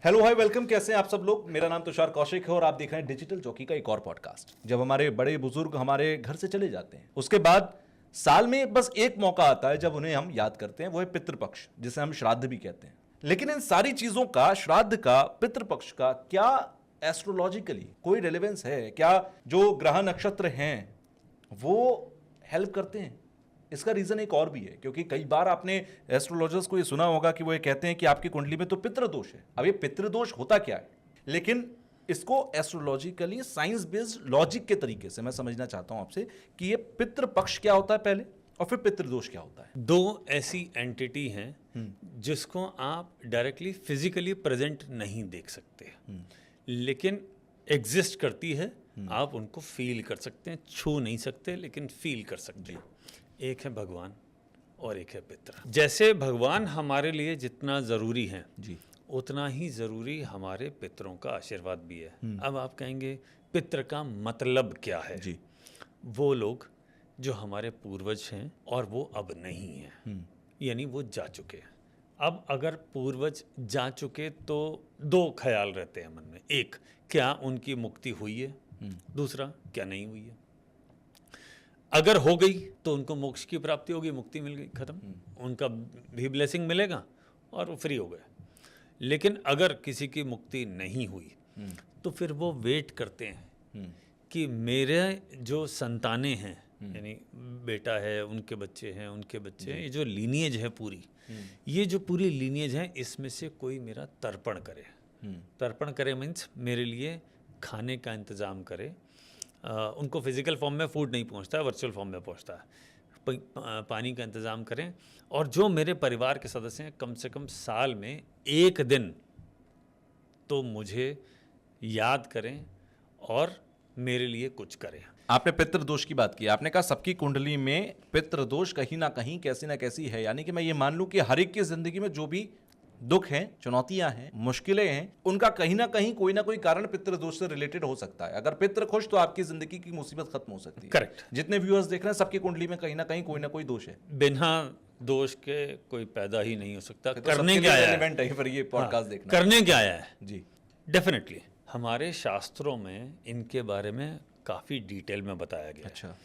Hello hi welcome, कैसे हैं आप सब लोग। मेरा नाम तुषार कौशिक है और आप देख रहे हैं डिजिटल जॉकी का एक और पॉडकास्ट। जब हमारे बड़े बुजुर्ग हमारे घर से चले जाते हैं, उसके बाद साल में बस एक मौका आता है जब उन्हें हम याद करते हैं, वो है पितृपक्ष, जिसे हम श्राद्ध भी कहते हैं। लेकिन इन सारी चीजों का, श्राद्ध का, पितृपक्ष का क्या एस्ट्रोलॉजिकली कोई रेलेवेंस है? क्या जो ग्रह नक्षत्र हैं वो हेल्प करते हैं? इसका रीजन एक और भी है, क्योंकि कई बार आपने एस्ट्रोलॉजर्स को ये सुना होगा कि वो ये कहते हैं कि आपकी कुंडली में तो पितृदोष है। अब ये पितृदोष होता क्या है, लेकिन इसको एस्ट्रोलॉजिकली साइंस बेस्ड लॉजिक के तरीके से मैं समझना चाहता हूं आपसे कि ये पितृपक्ष क्या होता है पहले, और फिर पितृदोष क्या होता है। दो ऐसी एंटिटी हैं जिसको आप डायरेक्टली फिजिकली प्रेजेंट नहीं देख सकते, लेकिन एग्जिस्ट करती है। आप उनको फील कर सकते हैं, छू नहीं सकते लेकिन फील कर सकते हैं। एक है भगवान और एक है पितृ। जैसे भगवान हमारे लिए जितना ज़रूरी है जी, उतना ही ज़रूरी हमारे पितरों का आशीर्वाद भी है। अब आप कहेंगे पितृ का मतलब क्या है? जी, वो लोग जो हमारे पूर्वज हैं और वो अब नहीं हैं, यानी वो जा चुके हैं। अब अगर पूर्वज जा चुके तो दो ख्याल रहते हैं मन में। एक, क्या उनकी मुक्ति हुई है? दूसरा, क्या नहीं हुई है? अगर हो गई तो उनको मोक्ष की प्राप्ति होगी, मुक्ति मिल गई, खत्म, उनका भी ब्लेसिंग मिलेगा और वो फ्री हो गए। लेकिन अगर किसी की मुक्ति नहीं हुई तो फिर वो वेट करते हैं कि मेरे जो संतानें हैं, यानी बेटा है, उनके बच्चे हैं, उनके बच्चे हैं, ये जो लीनिएज है पूरी, ये जो पूरी लीनिएज है, इसमें से कोई मेरा तर्पण करे। तर्पण करे मीन्स मेरे लिए खाने का इंतज़ाम करे। उनको फिजिकल फॉर्म में फूड नहीं पहुंचता है, वर्चुअल फॉर्म में पहुंचता है। पानी का इंतज़ाम करें, और जो मेरे परिवार के सदस्य हैं कम से कम साल में एक दिन तो मुझे याद करें और मेरे लिए कुछ करें। आपने पितृदोष की बात की, आपने कहा सबकी कुंडली में पितृदोष कहीं ना कहीं कैसी ना कैसी है। यानी कि मैं ये मान लूं कि हर एक की जिंदगी में जो भी दुख हैं, चुनौतियां हैं, मुश्किलें हैं, उनका कहीं ना कहीं कोई ना कोई कारण पितृदोष से रिलेटेड हो सकता है। अगर पितृ खुश तो आपकी जिंदगी की मुसीबत खत्म हो सकती है। करेक्ट। जितने व्यूअर्स देख रहे हैं, सबकी कुंडली में कहीं ना कोई दोष है। बिना दोष के कोई पैदा ही नहीं हो सकता। तो करने क्या आया है फिर ये पॉडकास्ट देखना। करने क्या आया है जी, डेफिनेटली हमारे शास्त्रों में इनके बारे में काफ़ी डिटेल में बताया गया। अच्छा,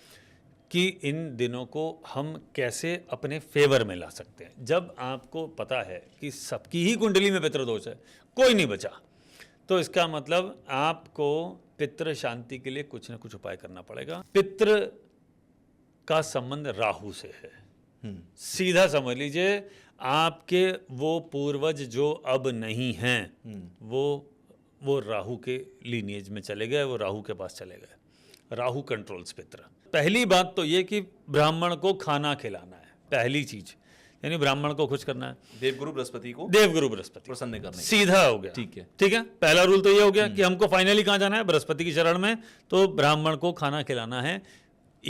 कि इन दिनों को हम कैसे अपने फेवर में ला सकते हैं। जब आपको पता है कि सबकी ही कुंडली में पितृदोष है, कोई नहीं बचा, तो इसका मतलब आपको पितृ शांति के लिए कुछ ना कुछ उपाय करना पड़ेगा। पितृ का संबंध राहु से है। सीधा समझ लीजिए, आपके वो पूर्वज जो अब नहीं हैं, वो राहु के लीनिएज में चले गए, वो राहु के पास चले गए। राहु कंट्रोल्स पितृ। पहली बात तो ये कि ब्राह्मण को खाना खिलाना है, पहली चीज, यानी ब्राह्मण को खुश करना है। देवगुरु बृहस्पति को, देवगुरु बृहस्पति प्रसन्न करने, सीधा हो गया। ठीक है, ठीक है। पहला रूल तो ये हो गया कि हमको फाइनली कहाँ जाना है? बृहस्पति की शरण में। तो ब्राह्मण को खाना खिलाना है। एक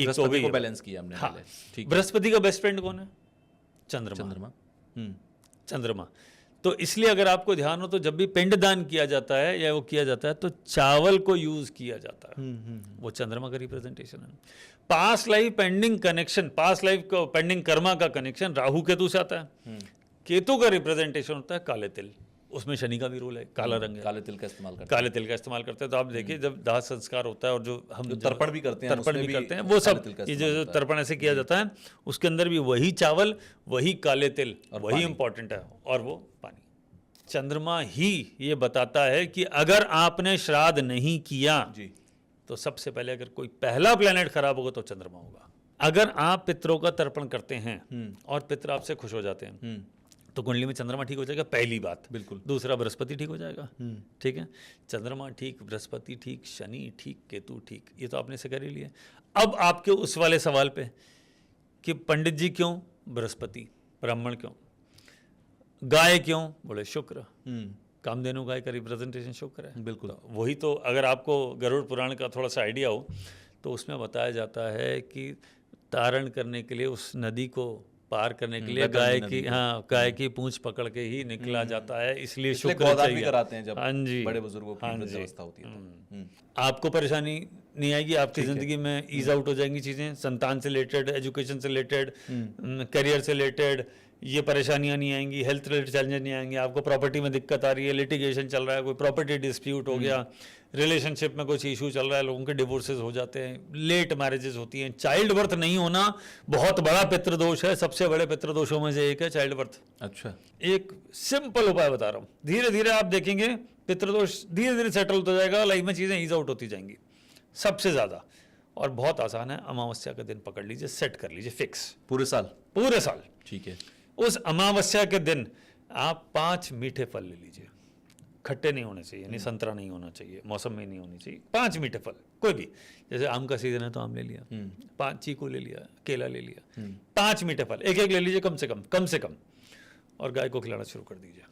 तो बृहस्पति को बैलेंस किया हमने। हाँ। ठीक। बृहस्पति का बेस्ट फ्रेंड कौन है? चंद्रमा। चंद्रमा। तो इसलिए अगर आपको ध्यान हो तो जब भी पिंडदान किया जाता है या वो किया जाता है तो चावल को यूज किया जाता है। वो चंद्रमा का रिप्रेजेंटेशन है। Past life pending connection, past life का पेंडिंग कर्मा का कनेक्शन राहु केतु से आता है। केतु का रिप्रेजेंटेशन होता है काले तिल, उसमें शनि का भी रोल है, काला रंग है। काले तिल का इस्तेमाल करते हैं। काले तिल का इस्तेमाल करते हैं। तो आप देखिए, जब दाह संस्कार होता है और जो हम तर्पण भी करते हैं, तर्पण भी करते हैं, वो सब ये जो तर्पण ऐसे किया जाता है, उसके अंदर भी वही चावल, वही काले तिल, वही इंपॉर्टेंट है, और वो पानी। चंद्रमा ही ये बताता है कि अगर आपने श्राद्ध नहीं किया जी, तो सबसे पहले अगर कोई पहला प्लेनेट खराब होगा तो चंद्रमा होगा। अगर आप पितरों का तर्पण करते हैं और पितर आपसे खुश हो जाते हैं तो कुंडली में चंद्रमा ठीक हो जाएगा, पहली बात। बिल्कुल। दूसरा, बृहस्पति ठीक हो जाएगा। ठीक है। चंद्रमा ठीक, बृहस्पति ठीक, शनि ठीक, केतु ठीक, ये तो आपने से कर ही लिया। अब आपके उस वाले सवाल पे कि पंडित जी क्यों बृहस्पति, ब्राह्मण क्यों, गाय क्यों? बोले शुक्र। कामधेनु गाय का रिप्रेजेंटेशन शुक्र है। बिल्कुल। तो वही तो, अगर आपको गरुड़ पुराण का थोड़ा सा आइडिया हो तो उसमें बताया जाता है कि तारण करने के लिए, उस नदी को पार करने के लिए गाय की पूंछ पकड़ के ही निकला जाता है, इसलिए शुक्र चाहिए। कराते हैं जब हाँ जी, बड़े बुजुर्गों की अवस्था होती है। आपको परेशानी नहीं आएगी, आपकी जिंदगी में ईज आउट हो जाएंगी चीजें, संतान से रिलेटेड, एजुकेशन से रिलेटेड, करियर से रिलेटेड, ये परेशानियां नहीं आएंगी, हेल्थ रिलेटेड चैलेंजेस नहीं आएंगे, आपको प्रॉपर्टी में दिक्कत आ रही है, लिटिगेशन चल रहा है, कोई प्रॉपर्टी डिस्प्यूट हो गया, रिलेशनशिप में कुछ इशू चल रहा है, लोगों के डिवोर्सेस हो जाते हैं, लेट मैरिजेस होती हैं, चाइल्ड बर्थ नहीं होना बहुत बड़ा पितृदोष है, सबसे बड़े पितृदोषों में से एक है चाइल्ड बर्थ। अच्छा, एक सिंपल उपाय बता रहा हूँ, धीरे धीरे आप देखेंगे पितृदोष धीरे धीरे सेटल होता जाएगा, लाइफ में चीज़ें ईज आउट होती जाएंगी। सबसे ज़्यादा और बहुत आसान है, अमावस्या का दिन पकड़ लीजिए, सेट कर लीजिए फिक्स, पूरे साल? पूरे साल। ठीक है। उस अमावस्या के दिन आप 5 मीठे फल ले लीजिए, खट्टे नहीं होने चाहिए, यानी संतरा नहीं होना चाहिए, मौसम में नहीं होनी चाहिए, 5 मीठे फल कोई भी, जैसे आम का सीजन है तो आम ले लिया, 5 चीकू ले लिया, केला ले लिया, 5 मीठे फल एक एक ले लीजिए कम से कम, और गाय को खिलाना शुरू कर दीजिए।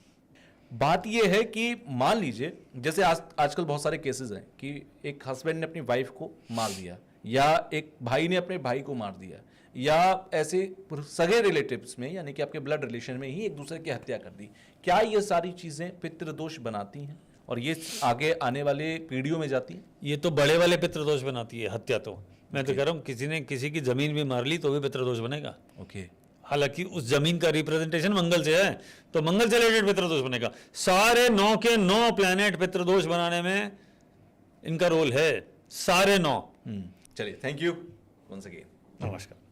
बात यह है कि मान लीजिए जैसे आजकल बहुत सारे केसेस हैं कि एक हस्बैंड ने अपनी वाइफ को मार दिया, या एक भाई ने अपने भाई को मार दिया, या ऐसे सगे रिलेटिव्स में यानी कि आपके ब्लड रिलेशन में ही एक दूसरे की हत्या कर दी। क्या ये सारी चीजें पितृदोष बनाती हैं और ये आगे आने वाले पीढ़ियों में जाती हैं? ये तो बड़े वाले पितृदोष बनाती है हत्या। तो मैं तो कह रहा हूँ किसी ने किसी की जमीन भी मार ली तो भी पितृदोष बनेगा। ओके। हालांकि उस जमीन का रिप्रेजेंटेशन मंगल से है तो मंगल से रिलेटेड पितृदोष बनेगा। सारे 9 के 9 प्लैनेट पितृदोष बनाने में इनका रोल है, सारे 9। चलिए, थैंक यू वंस अगेन। नमस्कार।